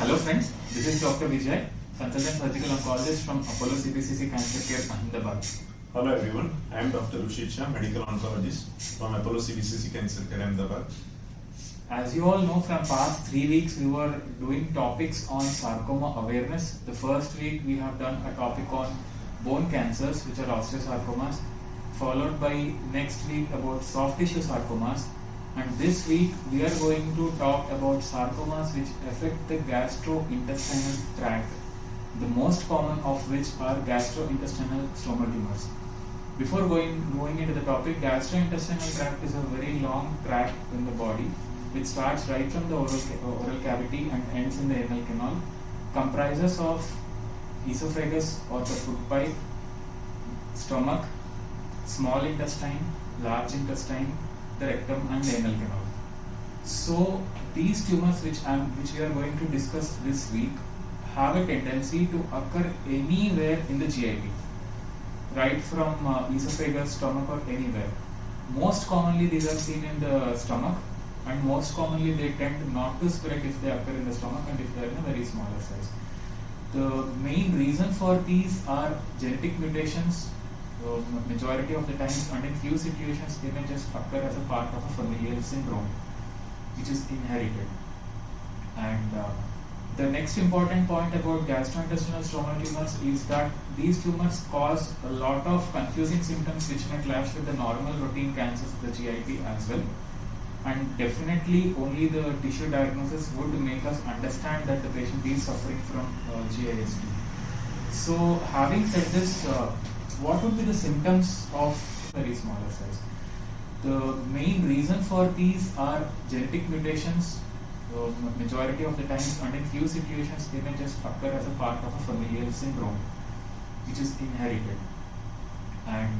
Hello friends, this is Dr. Vijay, consultant surgical oncologist from Apollo CBCC Cancer Care, Ahmedabad. Hello everyone, I am Dr. Rushit Shah, medical oncologist from Apollo CBCC Cancer Care, Ahmedabad. As you all know, from past 3 weeks we were doing topics on sarcoma awareness. The first week we have done a topic on bone cancers, which are osteosarcomas, followed by next week about soft tissue sarcomas, and this week we are going to talk about sarcomas which affect the gastrointestinal tract, the most common of which are gastrointestinal stromal tumors. Before going into the topic, gastrointestinal tract is a very long tract in the body which starts right from the oral cavity and ends in the anal canal, comprises of esophagus or the food pipe, stomach, small intestine, large intestine, the rectum and the anal canal. So these tumors which we are going to discuss this week have a tendency to occur anywhere in the GIT, right from esophagus, stomach or anywhere. Most commonly these are seen in the stomach, and most commonly they tend not to spread if they occur in the stomach and if they are in a very smaller size. The main reason for these are genetic mutations, majority of the times, and in few situations they may just occur as a part of a familial syndrome which is inherited. And the next important point about gastrointestinal stromal tumors is that these tumors cause a lot of confusing symptoms which may clash with the normal routine cancers of the GIT as well. And definitely only the tissue diagnosis would make us understand that the patient is suffering from GIST. So having said this, what would be the symptoms of very smaller size? The main reason for these are genetic mutations, majority of the times, and in few situations they may just occur as a part of a familial syndrome which is inherited. And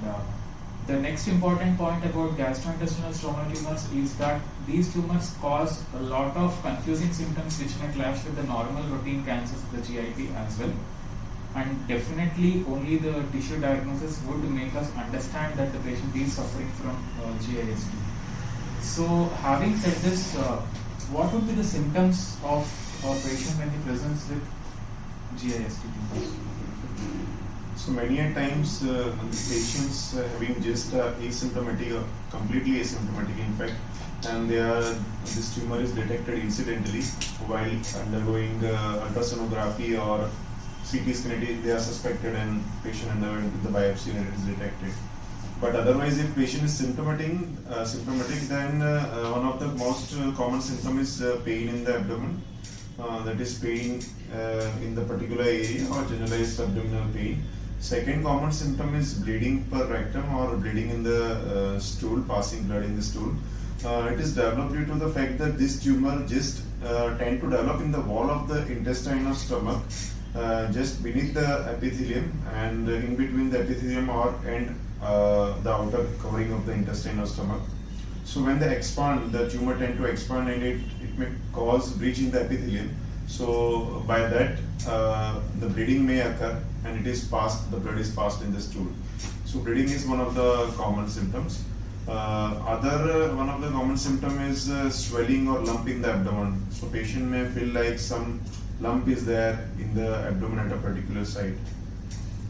the next important point about gastrointestinal stromal tumors is that these tumors cause a lot of confusing symptoms which may clash with the normal routine cancers of the GIT as well. And definitely only the tissue diagnosis would make us understand that the patient is suffering from GIST. So having said this, what would be the symptoms of a patient when he presents with GIST tumors? So many a times the patients having just asymptomatic or completely asymptomatic in fact, and this tumor is detected incidentally while undergoing ultrasonography or CT scan. They are suspected and patient underwent with the biopsy and it is detected. But otherwise, if patient is symptomatic, then one of the most common symptoms is pain in the abdomen. That is pain in the particular area or generalized abdominal pain. Second common symptom is bleeding per rectum or bleeding in the stool, passing blood in the stool. It is developed due to the fact that this tumor just tend to develop in the wall of the intestine or stomach, just beneath the epithelium and in between the epithelium and the outer covering of the intestine or stomach. So when they expand, the tumor tend to expand and it may cause breach in the epithelium. So by that the bleeding may occur and the blood is passed in the stool. So bleeding is one of the common symptoms. One of the common symptom is swelling or lump in the abdomen. So patient may feel like some lump is there in the abdomen at a particular site.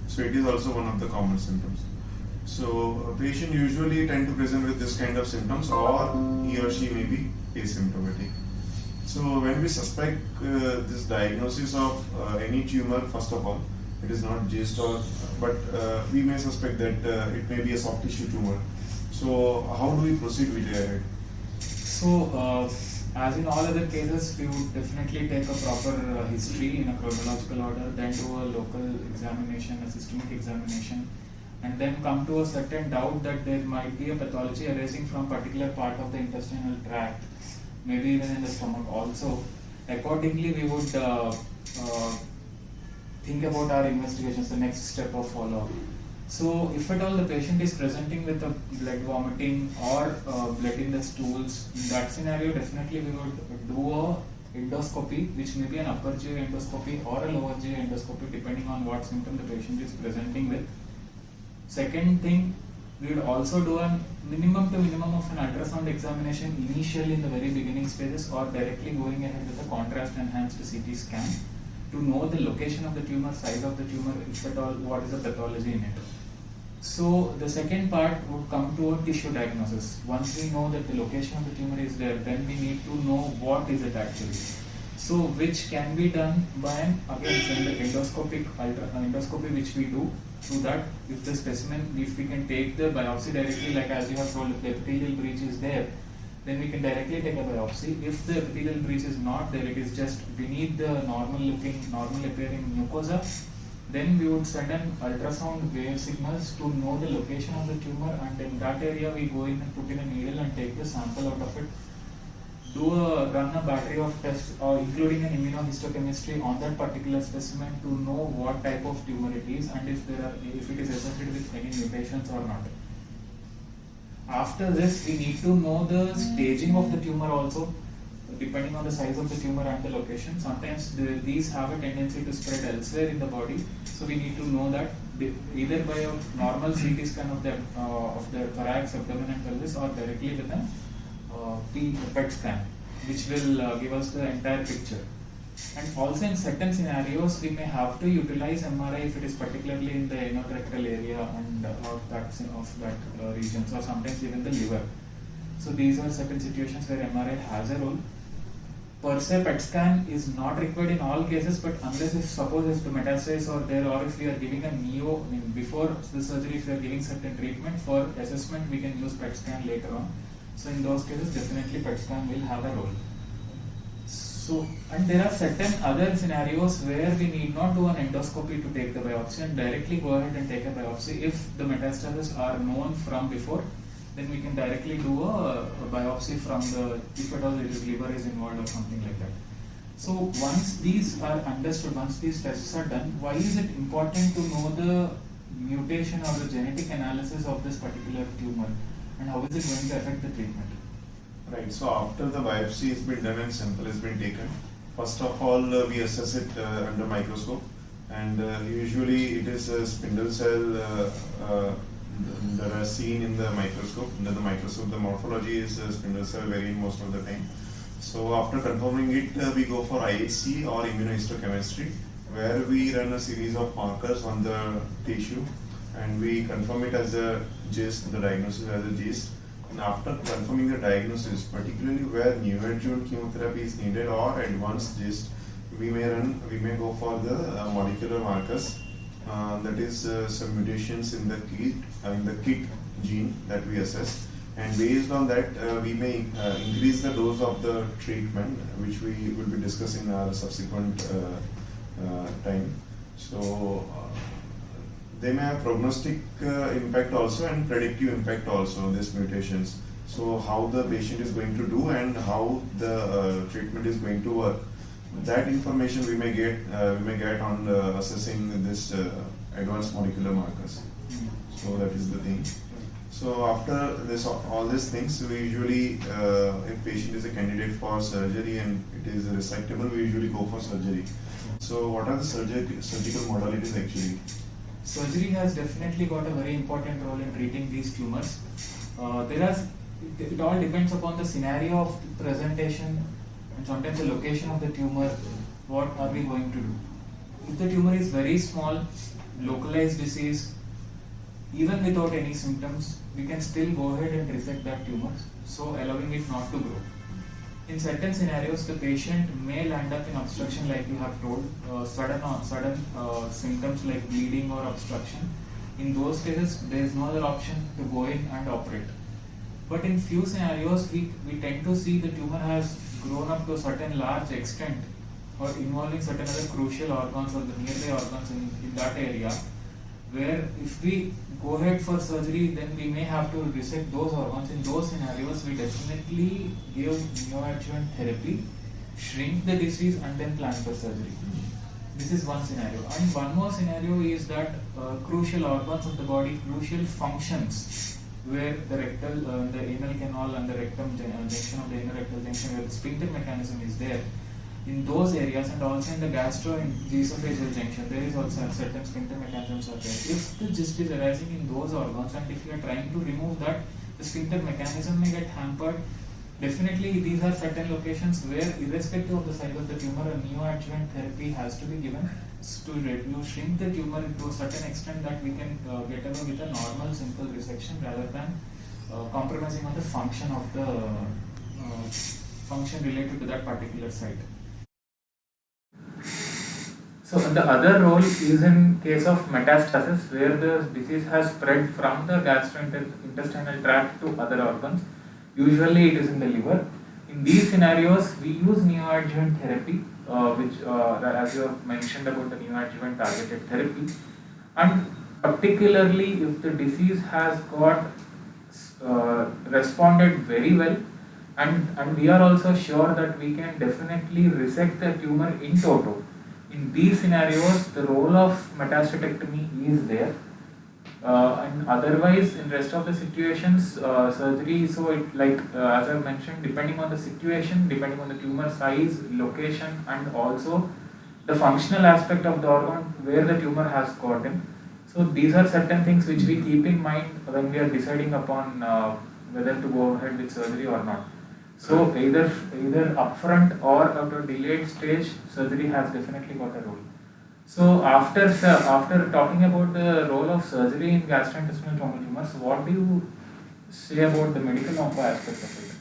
So it is also one of the common symptoms. So a patient usually tend to present with this kind of symptoms, or he or she may be asymptomatic. So when we suspect this diagnosis of any tumor, first of all, it is not GIST but we may suspect that it may be a soft tissue tumor. So how do we proceed with it? So as in all other cases, we would definitely take a proper history in a chronological order, then do a local examination, a systemic examination, and then come to a certain doubt that there might be a pathology arising from particular part of the intestinal tract, maybe even in the stomach also. Accordingly, we would think about our investigations, the next step of follow-up. So if at all the patient is presenting with a blood vomiting or blood in the stools, in that scenario definitely we would do a endoscopy, which may be an upper GI endoscopy or a lower GI endoscopy depending on what symptom the patient is presenting with. Second thing, we would also do a minimum to minimum of an ultrasound examination initially in the very beginning stages, or directly going ahead with a contrast enhanced CT scan to know the location of the tumor, size of the tumor, if at all, what is the pathology in it. So the second part would come to a tissue diagnosis. Once we know that the location of the tumor is there, then we need to know what is it actually. So which can be done by an, again, the endoscopy which we do. Through that, if the specimen, if we can take the biopsy directly, like as you have told, if the epithelial breach is there, then we can directly take a biopsy. If the epithelial breach is not there, it is just beneath the normal appearing mucosa, then we would send an ultrasound wave signals to know the location of the tumor, and in that area we go in and put in a needle and take the sample out of it. Run a battery of tests, including an immunohistochemistry on that particular specimen to know what type of tumor it is and if it is associated with any mutations or not. After this, we need to know the staging of the tumor also, depending on the size of the tumor and the location. Sometimes these have a tendency to spread elsewhere in the body, so we need to know that either by a normal CT scan of the thorax, abdomen and pelvis, or directly with a PET scan, which will give us the entire picture. And also in certain scenarios, we may have to utilize MRI if it is particularly in the endorectal area and of that region, or sometimes even the liver. So these are certain situations where MRI has a role. Per se, PET scan is not required in all cases, but unless if the metastases are there, or if we are giving before the surgery, if we are giving certain treatment for assessment, we can use PET scan later on. So in those cases, definitely PET scan will have a role. So, and there are certain other scenarios where we need not do an endoscopy to take the biopsy and directly go ahead and take a biopsy. If the metastases are known from before, then we can directly do a biopsy from if at all liver is involved or something like that. So once these are understood, once these tests are done, why is it important to know the mutation or the genetic analysis of this particular tumor, and how is it going to affect the treatment? Right, so after the biopsy has been done and sample has been taken, first of all we assess it under microscope, and usually it is a spindle cell that are seen in the microscope. Under the microscope, the morphology is spindle cell variant most of the time. So after confirming it, we go for IHC or immunohistochemistry, where we run a series of markers on the tissue and we confirm it as a GIST, the diagnosis as a GIST. And after confirming the diagnosis, particularly where neoadjuvant chemotherapy is needed or advanced GIST, we may go for the molecular markers. That is some mutations in the KIT gene that we assess, and based on that we may increase the dose of the treatment, which we will be discussing in our subsequent time. So they may have prognostic impact also and predictive impact also, these mutations. So how the patient is going to do and how the treatment is going to work, that information we may get on assessing this advanced molecular markers. So that is the thing. So after all these things, we usually, if patient is a candidate for surgery and it is resectable, we usually go for surgery. So what are the surgical modalities actually? Surgery has definitely got a very important role in treating these tumors. It all depends upon the scenario of presentation and sometimes the location of the tumor. What are we going to do? If the tumor is very small, localized disease, even without any symptoms, we can still go ahead and resect that tumor, so allowing it not to grow. In certain scenarios, the patient may land up in obstruction, like you have told, sudden symptoms like bleeding or obstruction. In those cases, there is no other option to go in and operate. But in few scenarios, we tend to see the tumor has grown up to a certain large extent or involving certain other crucial organs or the nearby organs in that area, where if we go ahead for surgery, then we may have to resect those organs. In those scenarios, we definitely give neoadjuvant therapy, shrink the disease and then plan for surgery. This is one scenario. And one more scenario is that crucial organs of the body, crucial functions, where the rectal, the anal canal and the rectum junction of the anal rectal junction, where the sphincter mechanism is there, in those areas, and also in the gastro and esophageal junction, there is also certain sphincter mechanisms are there. If the GIST is arising in those organs, and if you are trying to remove that, the sphincter mechanism may get hampered, Definitely, these are certain locations where, irrespective of the size of the tumor, a neoadjuvant therapy has to be given to shrink the tumor to a certain extent that we can get away with a normal, simple resection rather than compromising on the function of the function related to that particular site. So the other role is in case of metastasis, where the disease has spread from the gastrointestinal tract to other organs. Usually it is in the liver. In these scenarios, we use neoadjuvant therapy, which as you have mentioned about the neoadjuvant targeted therapy, and particularly if the disease has got responded very well, and we are also sure that we can definitely resect the tumor in toto. In these scenarios, the role of metastatectomy is there. And otherwise, in rest of the situations, surgery. So, as I mentioned, depending on the situation, depending on the tumor size, location, and also the functional aspect of the organ where the tumor has gotten. So, these are certain things which we keep in mind when we are deciding upon whether to go ahead with surgery or not. So, either upfront or at a delayed stage, surgery has definitely got a role. So after talking about the role of surgery in gastrointestinal stromal tumors, what do you say about the medical onco aspect of it?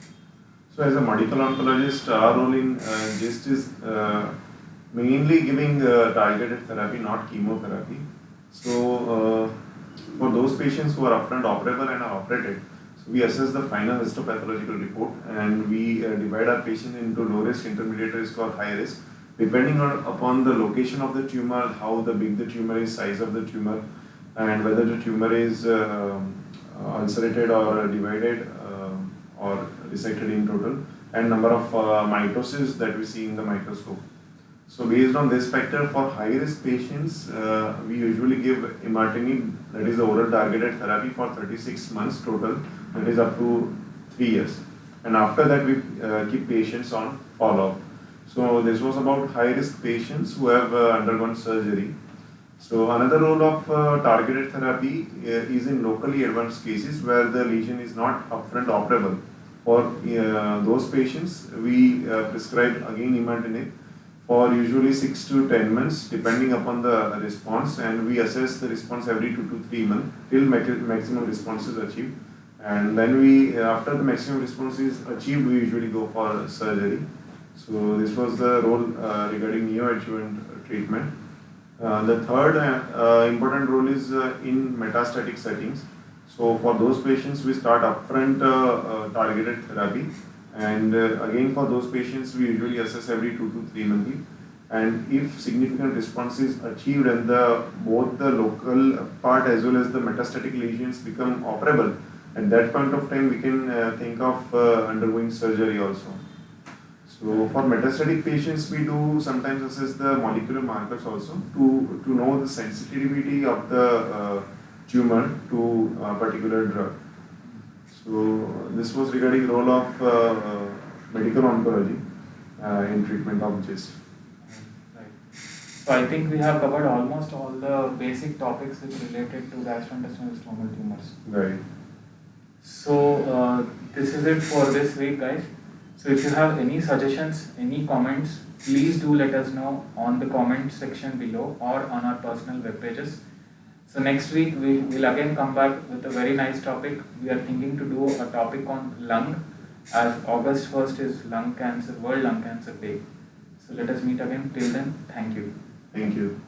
So as a medical oncologist, our role in GIST is mainly giving targeted therapy, not chemotherapy. So for those patients who are upfront operable and are operated, so we assess the final histopathological report and we divide our patient into low risk, intermediate risk or high risk, depending upon the location of the tumor, how the big the tumor is, size of the tumor, and whether the tumor is ulcerated or divided or resected in total, and number of mitosis that we see in the microscope. So based on this factor, for high risk patients, we usually give imatinib, that is the oral targeted therapy, for 36 months total, that is up to 3 years. And after that, we keep patients on follow-up. So this was about high-risk patients who have undergone surgery. So another role of targeted therapy is in locally advanced cases where the lesion is not upfront operable. For those patients, we prescribe again imatinib for usually 6 to 10 months depending upon the response, and we assess the response every 2 to 3 months till maximum response is achieved. And then we, after the maximum response is achieved, we usually go for surgery. So this was the role regarding neoadjuvant treatment. The third important role is in metastatic settings. So for those patients, we start upfront targeted therapy, and again for those patients, we usually assess every 2 to 3 monthly. And if significant response is achieved and both the local part as well as the metastatic lesions become operable, at that point of time we can think of undergoing surgery also. So for metastatic patients, we do sometimes assess the molecular markers also to know the sensitivity of the tumor to a particular drug. So this was regarding the role of medical oncology in treatment of GIST. Right. So I think we have covered almost all the basic topics which related to gastrointestinal stromal tumors. Right. So this is it for this week, guys. So if you have any suggestions, any comments, please do let us know on the comment section below or on our personal web pages. So next week we will again come back with a very nice topic. We are thinking to do a topic on lung, as August 1st is World Lung Cancer Day. So let us meet again. Till then, thank you. Thank you.